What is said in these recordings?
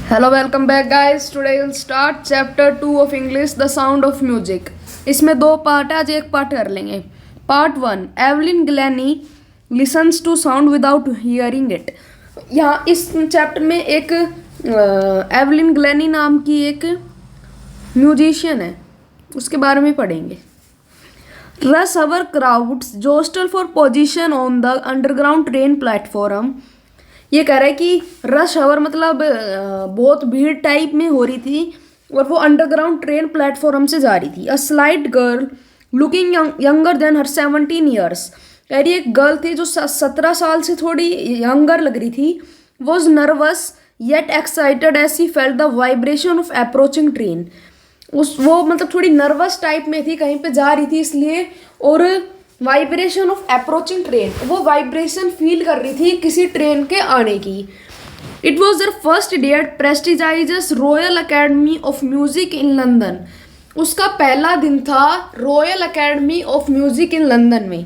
Hello welcome back guys. Today will start chapter 2 of English the sound of music. इसमें दो part है, आज एक पार्ट कर लेंगे। Part 1, Evelyn Glennie listens to sound without hearing it. यहाँ इस चैप्टर में एक एवलिन ग्लैनी नाम की एक म्यूजिशियन है, उसके बारे में पढ़ेंगे। Rush hour crowds jostle for position on the underground train platform. ये कह रहा है कि रश आवर मतलब बहुत भीड़ टाइप में हो रही थी और वो अंडरग्राउंड ट्रेन प्लेटफॉर्म से जा रही थी। A slight girl looking younger than her 17 years. कह रही एक गर्ल थी जो 17 साल से थोड़ी यंगर लग रही थी। Was nervous yet excited as she felt the vibration of approaching train. वो मतलब थोड़ी नर्वस टाइप में थी, कहीं पे जा रही थी इसलिए, और वाइब्रेशन ऑफ अप्रोचिंग ट्रेन, वो वाइब्रेशन फील कर रही थी किसी ट्रेन के आने की। It was their first day at prestigious royal academy of music in London. उसका पहला दिन था royal academy of music in London में।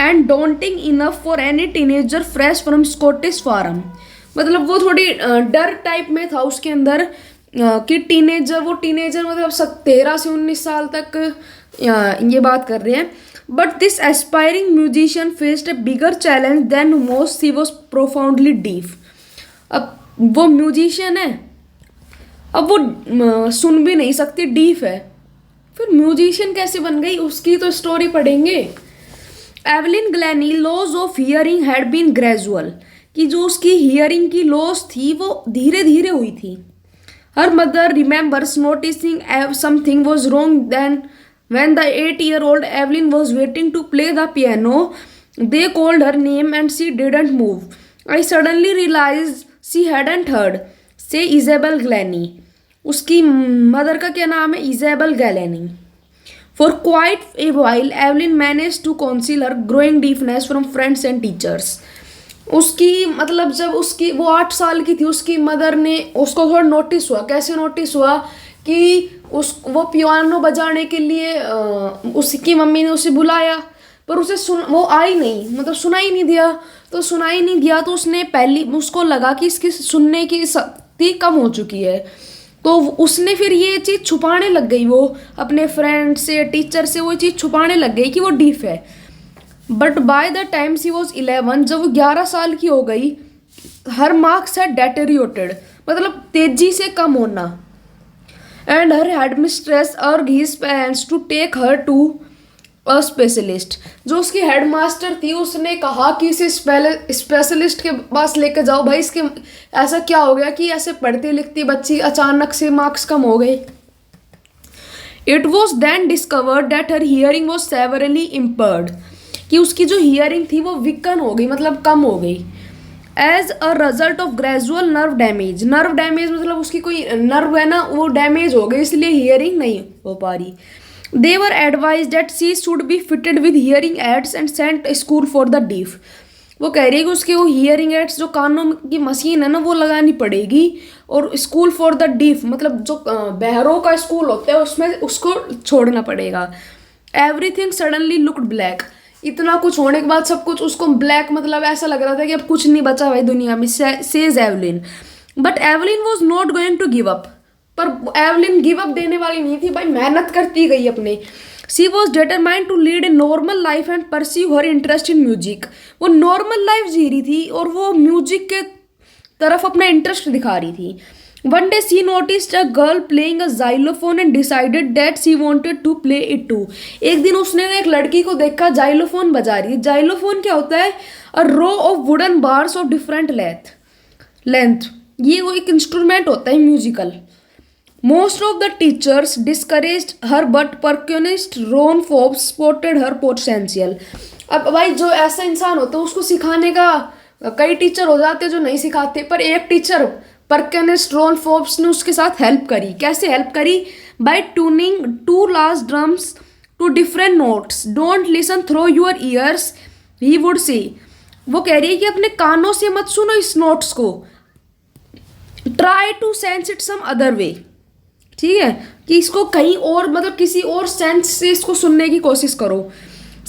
And daunting enough for any teenager fresh from Scottish farm. मतलब वो थोड़ी डर टाइप में था उसके अंदर कि टीनेजर मतलब 13 से 19 साल तक ये बात कर रहे हैं। But this aspiring musician faced a bigger challenge than most, she was profoundly deaf. अब वो म्यूजिशियन है, अब वो सुन भी नहीं सकती, डीफ है, फिर म्यूजिशियन कैसे बन गई, उसकी तो स्टोरी पढ़ेंगे। Evelyn Glennie loss of hearing had been gradual, कि जो उसकी हियरिंग की लॉस थी वो धीरे धीरे हुई थी। Her mother remembers noticing something was wrong then when the 8-year-old Evelyn was waiting to play the piano. They called her name and she didn't move. I suddenly realized she hadn't heard. Say Isabel Glennie. उसकी mother का क्या नाम है? इजेबल गैलेनी। For quite a while, Evelyn managed to conceal her growing deafness from friends and teachers. उसकी मतलब जब उसकी वो 8 साल की थी, उसकी मदर ने उसको थोड़ा नोटिस हुआ। कैसे नोटिस हुआ कि वो पियानो बजाने के लिए उसकी मम्मी ने उसे बुलाया, पर उसे वो आई नहीं, मतलब सुनाई नहीं दिया। तो उसने उसको लगा कि इसकी सुनने की शक्ति कम हो चुकी है, तो उसने फिर ये चीज़ छुपाने लग गई। वो अपने फ्रेंड से, टीचर से वो चीज़ छुपाने लग गई कि वो डीफ है। But by the time she was 11, जब वो 11 साल की हो गई, हर मार्क्स हैड डेटेरियोटेड, मतलब तेजी से कम होना। And her headmistress urged his parents to take her to a specialist. जो उसकी हेडमास्टर थी उसने कहा कि इसे स्पेशलिस्ट के पास लेकर जाओ भाई, इसके ऐसा क्या हो गया कि ऐसे पढ़ती लिखती बच्ची अचानक से मार्क्स कम हो गए। It was then discovered that her hearing was severely impaired, कि उसकी जो हियरिंग थी वो वीकन हो गई, मतलब कम हो गई। As a result of gradual nerve damage मतलब उसकी कोई नर्व है ना, वो डैमेज हो गई, इसलिए हियरिंग नहीं हो पा रही। They were advise that she should be fitted with hearing aids and sent school for the deaf. वो कह रही है कि उसके वो हियरिंग एड्स, जो कानों की मशीन है ना, वो लगानी पड़ेगी, और स्कूल फॉर द डीफ मतलब जो बहरों का स्कूल होता है उसमें उसको छोड़ना पड़ेगा। Everything suddenly looked black. इतना कुछ होने के बाद सब कुछ उसको ब्लैक, मतलब ऐसा लग रहा था कि अब कुछ नहीं बचा भाई दुनिया में, says Evelyn. But Evelyn was not going to give up. पर एवलिन गिव अप देने वाली नहीं थी भाई, मेहनत करती गई अपने। She was determined to lead a normal life and pursue her interest in music. वो नॉर्मल लाइफ जी रही थी और वो म्यूजिक के तरफ अपना इंटरेस्ट दिखा रही थी। One day she noticed a girl playing a xylophone and decided that she wanted to play it too. एक दिन उसने एक लड़की को देखा जाइलोफोन बजा रही है। जाइलोफोन क्या होता है? A row of wooden bars of different length. ये वो एक इंस्ट्रूमेंट होता है musical. Most of the teachers discouraged her, but percussionist Ron Forbes spotted her potential. अब भाई जो ऐसा इंसान होता है उसको सिखाने का कई टीचर हो जाते हैं जो नहीं सिखाते, पर एक टीचर परकनिस्ट रॉन फोर्ब्स ने उसके साथ हेल्प करी। कैसे हेल्प करी? By tuning 2 large drums to different notes. Don't listen through your ears, he would say. वो कह रही है कि अपने कानों से मत सुनो इस नोट्स को, try to sense it some other way. ठीक है, कि इसको कहीं और, मतलब किसी और सेंस से इसको सुनने की कोशिश करो।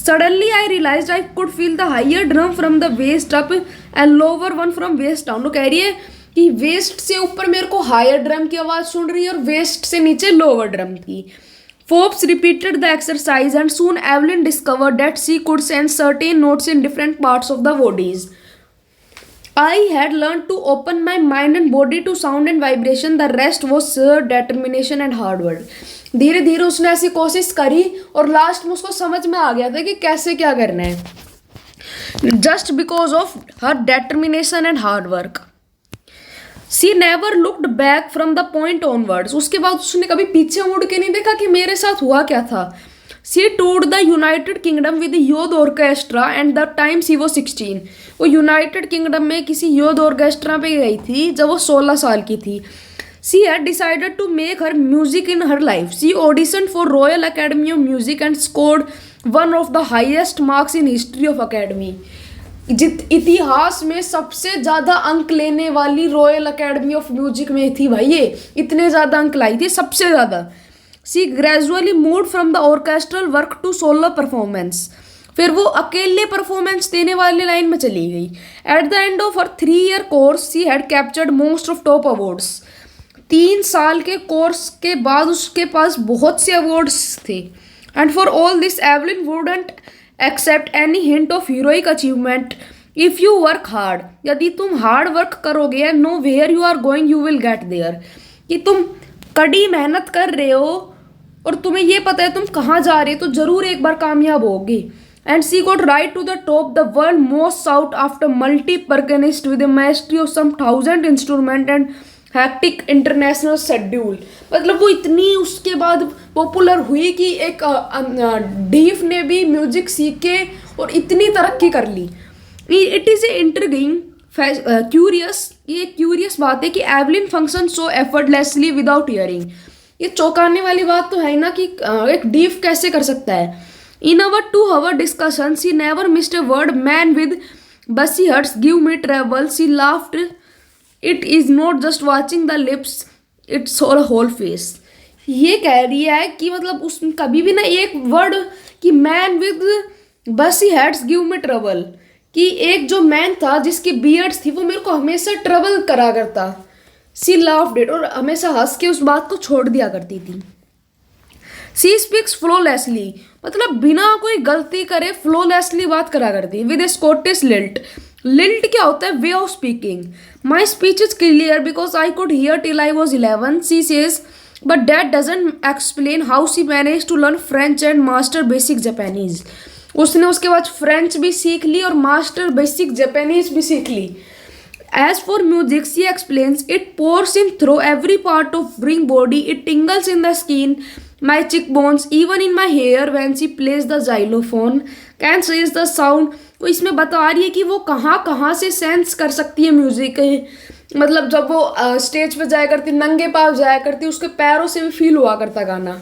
Suddenly I realize I could feel the higher drum from the waist up and lower one from waist down. वो कह रही है कि वेस्ट से ऊपर मेरे को हायर ड्रम की आवाज़ सुन रही है और वेस्ट से नीचे लोअर ड्रम की. Forbes repeated the exercise and soon Evelyn discovered that she could sense certain notes in different parts of the bodies. I had learned to open my mind and body to sound and vibration. The rest was sheer determination and hard work. धीरे धीरे उसने ऐसी कोशिश करी और last में उसको समझ में आ गया था कि कैसे क्या करना है. Just because of her determination and hard work. She never looked back from the point onwards. उसके बाद उसने कभी पीछे मुड़ के नहीं देखा कि मेरे साथ हुआ क्या था. She toured the United Kingdom with the youth orchestra and the time she was 16. वो यूनाइटेड किंगडम में किसी youth orchestra पे गई थी जब वो 16 साल की थी. She had decided to make her music in her life. She auditioned for Royal Academy of Music and scored one of the highest marks in history of Academy. इतिहास में सबसे ज़्यादा अंक लेने वाली रॉयल अकेडमी ऑफ म्यूजिक में थी भाई. ये इतने ज़्यादा अंक लाई थी, सबसे ज़्यादा. She gradually move from the orchestral work to solo performance. फिर वो अकेले परफॉर्मेंस देने वाली लाइन में चली गई. At the end of her 3 year course she had captured most of top awards. 3 साल के कोर्स के बाद उसके पास बहुत से अवार्ड्स थे. And for all this Evelyn wouldn't accept any hint of heroic achievement if you work hard. यदि तुम हार्ड वर्क करोगे, no where you are going you will get there. कि तुम कड़ी मेहनत कर रहे हो और तुम्हें ये पता है तुम कहाँ जा रहे हो, तो ज़रूर एक बार कामयाब होगी. And she got right to the top the world most sought after multi percussionist with mastery of some 1000 instrument and hectic international schedule. मतलब वो इतनी उसके बाद पॉपुलर हुई कि एक डीफ ने भी म्यूजिक सीख के और इतनी तरक्की कर ली. It is a intriguing curious. ये क्यूरियस बात है कि Evelyn function so effortlessly without hearing. ये चौंकाने वाली बात तो है ना कि एक डीफ कैसे कर सकता है. In our 2 hour discussion she never missed a word. Man with bushy hurts give me trouble. She laughed. It is not just watching the lips, it's our whole face. ये कह रही है कि मतलब उस कभी भी ना एक वर्ड कि मैन विद बसी हेड्स गिव मी ट्रबल, कि एक जो मैन था जिसकी बियर्ड्स थी वो मेरे को हमेशा ट्रबल करा करता. सी लाफ्ड इट. और हमेशा हंस के उस बात को छोड़ दिया करती थी. She speaks flawlessly. मतलब बिना कोई गलती करे फ्लोलेसली बात करा करती. With a Scottish lilt. Lilt क्या होता है? Way of speaking. My speech is clear because I could hear till I was 11. She says but that doesn't explain how she manage to learn French and master basic Japanese. उसने उसके बाद French भी सीख ली और master basic Japanese भी सीख ली. As for music, she explains, it pours in through every part of brain body. It tingles in the skin, my cheekbones, even in my hair when she plays the xylophone. Can sense the sound. वो इसमें बता रही है कि वो कहाँ कहाँ से सेंस कर सकती है म्यूजिक. मतलब जब वो स्टेज पे जाया करती, नंगे पाँव जाया करती, उसके पैरों से भी फील हुआ करता गाना.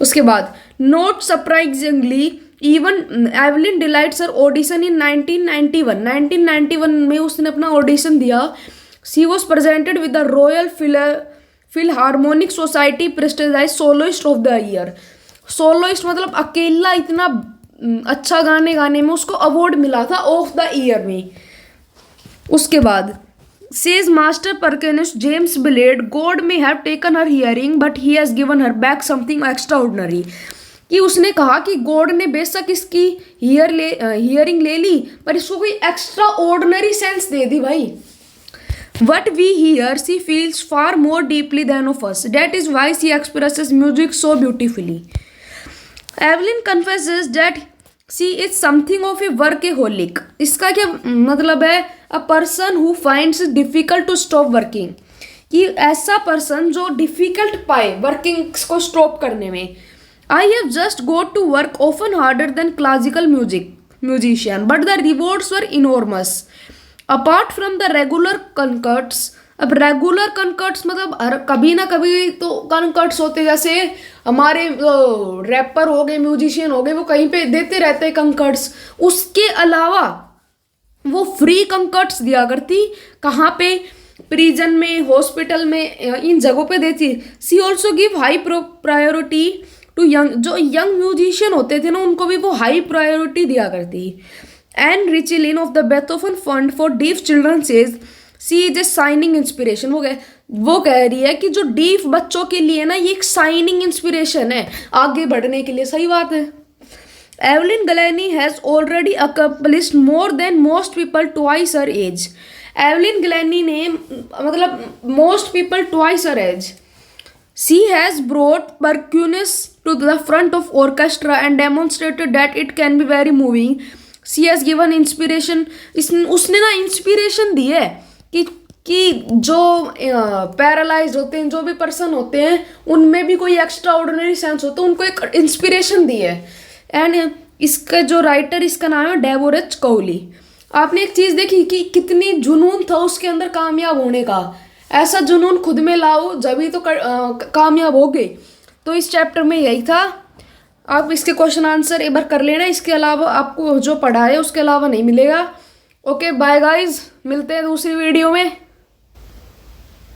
उसके बाद not surprisingly even Evelyn delights her audition in 1991. 1991 में उसने अपना ऑडिशन दिया. She was presented with the royal philharmonic society prestigious soloist of the year. Soloist मतलब अकेला इतना अच्छा गाने में उसको अवार्ड मिला था ऑफ द ईयर में. उसके बाद says master percussionist James Blade, God may have taken her hearing but he has given her back something extraordinary. कि उसने कहा कि गॉड ने बेशक इसकी हियरिंग ले ली पर इसको कोई एक्स्ट्रा ऑर्डिनरी सेंस दे दी भाई. What we hear she feels far more deeply than of us. That is why she expresses music so beautifully. Evelyn confesses that she is something of a workaholic. इसका क्या मतलब है? A person who finds it difficult to stop working. कि ऐसा person जो difficult पाए working को stop करने में. I have just got to work often harder than classical musician, but the rewards were enormous. Apart from the regular concerts, अब regular concerts मतलब कभी ना कभी तो कंसर्ट्स होते, जैसे हमारे रैपर हो गए, म्यूजिशियन हो गए, वो कहीं पे देते रहते हैं कंसर्ट्स. उसके अलावा वो फ्री कंसर्ट्स दिया करती. कहाँ पे? प्रिजन में, हॉस्पिटल में, इन जगहों पे देती. She also give high priority to young. जो यंग म्यूजिशियन होते थे ना उनको भी वो हाई प्रायोरिटी दिया करती. एंड रिचिलिन of the Beethoven fund for deaf children says she is a shining inspiration. वो कह रही है कि जो डीफ बच्चों के लिए ना ये एक शाइनिंग इंस्पिरेशन है आगे बढ़ने के लिए। सही बात है। Evelyn Glennie has already accomplished more than most people twice her age. Evelyn Glennie ने मतलब most people twice her age. She has brought percussion to the front of orchestra and demonstrated that it can be very moving. She has given inspiration. उसने ना inspiration दी है कि जो paralyse होते हैं, जो भी पर्सन होते हैं, उनमें भी कोई एक्स्ट्रा ऑर्डिनरी सेंस होता है, उनको एक इंस्पिरेशन दी है। एंड इसका जो राइटर, इसका नाम है डेबोरेज कोहली। आपने एक चीज़ देखी कि कितनी जुनून था उसके अंदर कामयाब होने का। ऐसा जुनून खुद में लाओ जब ही तो कामयाब हो गए। तो इस चैप्टर में यही था। आप इसके क्वेश्चन आंसर एक बार कर लेना, इसके अलावा आपको जो पढ़ा है उसके अलावा नहीं मिलेगा। ओके बाय गाइज, मिलते हैं दूसरी वीडियो में।